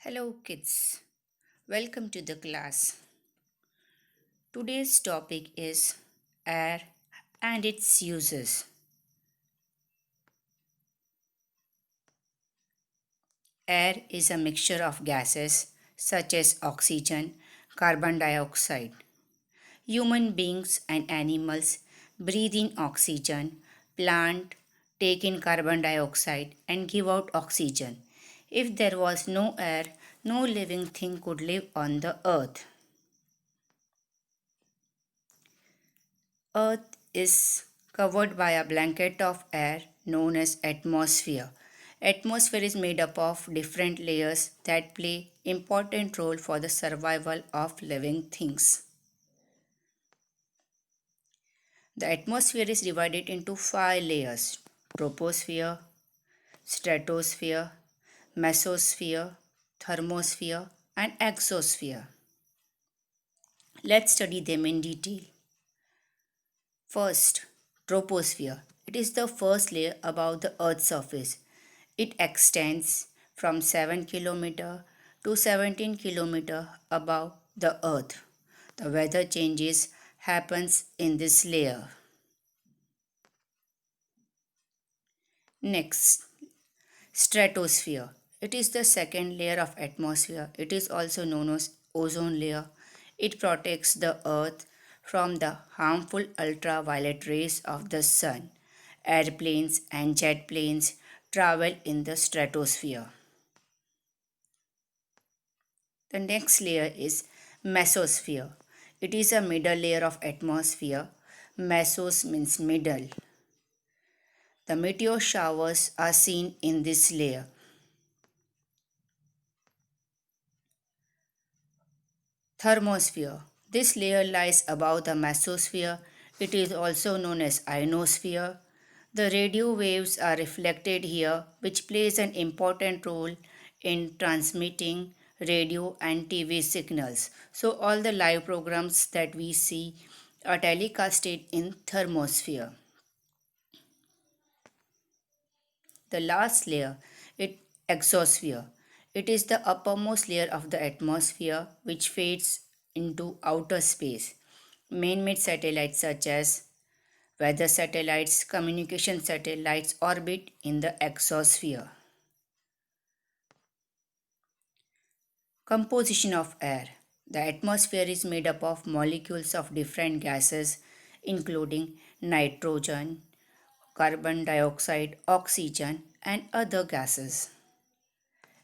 Hello, kids. Welcome to the class. Today's topic is air and its uses. Air is a mixture of gases such as oxygen, carbon dioxide. Human beings and animals breathe in oxygen, plant take in carbon dioxide and give out oxygen. If there was no air, no living thing could live on the earth. Earth is covered by a blanket of air known as atmosphere. Atmosphere is made up of different layers that play important role for the survival of living things. The atmosphere is divided into five layers: troposphere, stratosphere, mesosphere, thermosphere, and exosphere. Let's study them in detail. First, troposphere. It is the first layer above the Earth's surface. It extends from 7 km to 17 km above the Earth. The weather changes happens in this layer. Next, stratosphere. It is the second layer of atmosphere. It is also known as ozone layer. It protects the earth from the harmful ultraviolet rays of the sun. Airplanes and jet planes travel in the stratosphere. The next layer is mesosphere. It is a middle layer of atmosphere. Mesos means middle. The meteor showers are seen in this layer. Thermosphere. This layer lies above the mesosphere. It is also known as ionosphere. The radio waves are reflected here, which plays an important role in transmitting radio and TV signals. So, all the live programs that we see are telecasted in thermosphere. The last layer, it exosphere. It is the uppermost layer of the atmosphere which fades into outer space. Man-made satellites such as weather satellites, communication satellites orbit in the exosphere. Composition of air. The atmosphere is made up of molecules of different gases including nitrogen, carbon dioxide, oxygen, and other gases.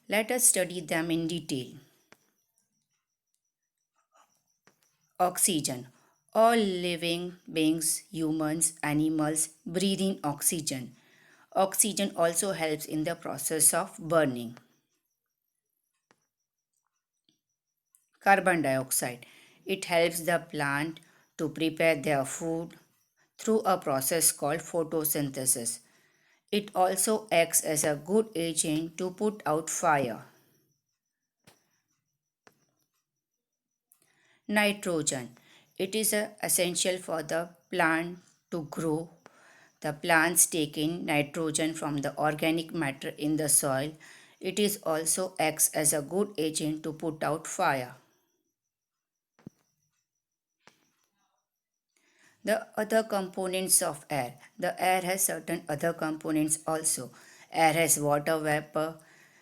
Let us study them in detail. Oxygen. All living beings, humans, animals breathe in oxygen. Oxygen also helps in the process of burning. Carbon dioxide. It helps the plant to prepare their food through a process called photosynthesis. It also acts as a good agent to put out fire. Nitrogen. It is essential for the plant to grow. The plants take in nitrogen from the organic matter in the soil. It is also acts as a good agent to put out fire. The other components of air. The air has certain other components also. Air has water vapor,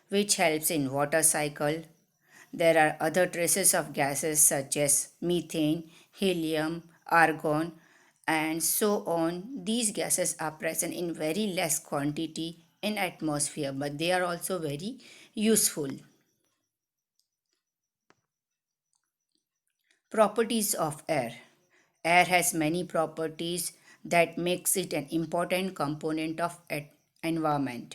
which helps in water cycle. There are other traces of gases such as methane, helium, argon, and so on. These gases are present in very less quantity in atmosphere, but they are also very useful. Properties of air. Air has many properties that makes it an important component of environment.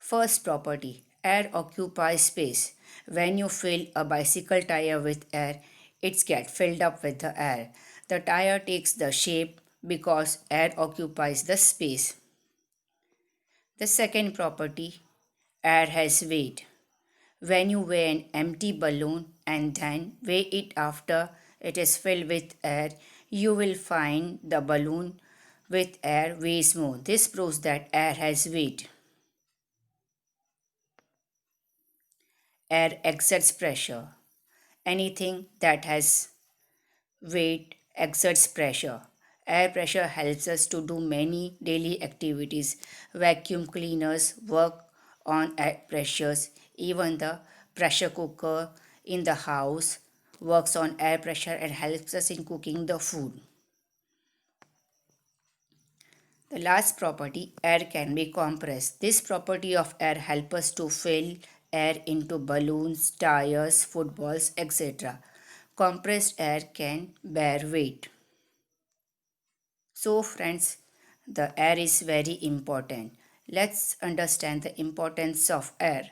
First property, air occupies space. When you fill a bicycle tire with air, it gets filled up with the air. The tire takes the shape because air occupies the space. The second property, air has weight. When you weigh an empty balloon and then weigh it after it is filled with air, you will find the balloon with air weighs more. This proves that air has weight. Air exerts pressure. Anything that has weight exerts pressure. Air pressure helps us to do many daily activities. Vacuum cleaners work on air pressures. Even the pressure cooker in the house works on air pressure and helps us in cooking the food. The last property, air can be compressed. This property of air helps us to fill air into balloons, tires, footballs, etc. Compressed air can bear weight. So, friends, the air is very important. Let's understand the importance of air.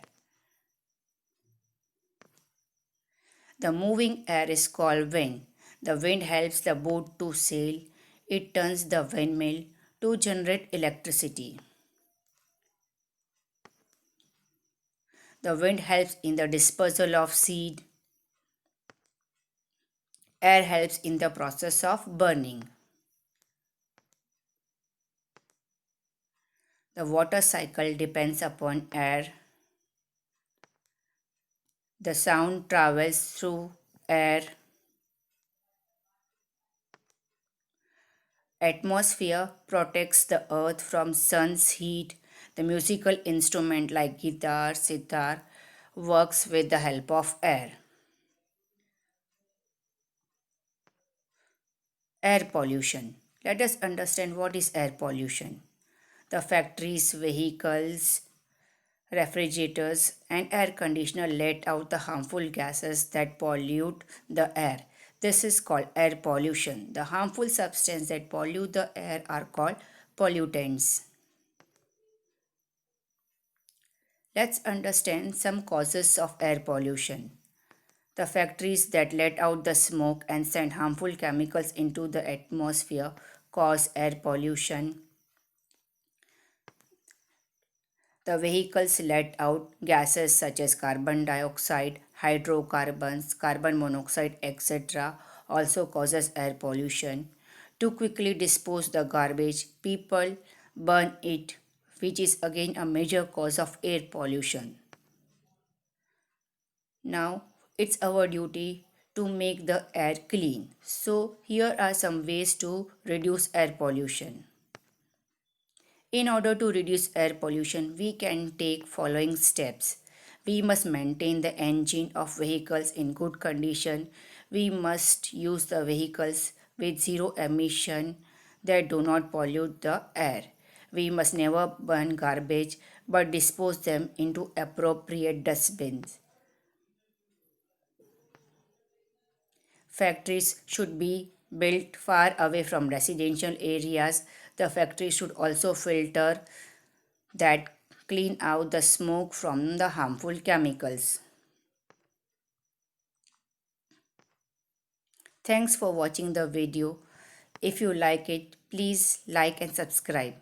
The moving air is called wind. The wind helps the boat to sail. It turns the windmill to generate electricity. The wind helps in the dispersal of seed. Air helps in the process of burning. The water cycle depends upon air. The sound travels through air. Atmosphere protects the earth from sun's heat. The musical instrument like guitar, sitar works with the help of air. Air pollution. Let us understand what is air pollution. The factories, vehicles, refrigerators, and air conditioner let out the harmful gases that pollute the air. This is called air pollution. The harmful substances that pollute the air are called pollutants. Let's understand some causes of air pollution. The factories that let out the smoke and send harmful chemicals into the atmosphere cause air pollution. The vehicles let out gases such as carbon dioxide, hydrocarbons, carbon monoxide, etc. also causes air pollution. To quickly dispose the garbage, people burn it, which is again a major cause of air pollution. Now, it's our duty to make the air clean. So, here are some ways to reduce air pollution. In order to reduce air pollution, we can take following steps. We must maintain the engine of vehicles in good condition. We must use the vehicles with zero emission that do not pollute the air. We must never burn garbage but dispose them into appropriate dustbins. Factories should be built far away from residential areas. The factory should also filter that clean out the smoke from the harmful chemicals. Thanks for watching the video. If you like it, please like and subscribe.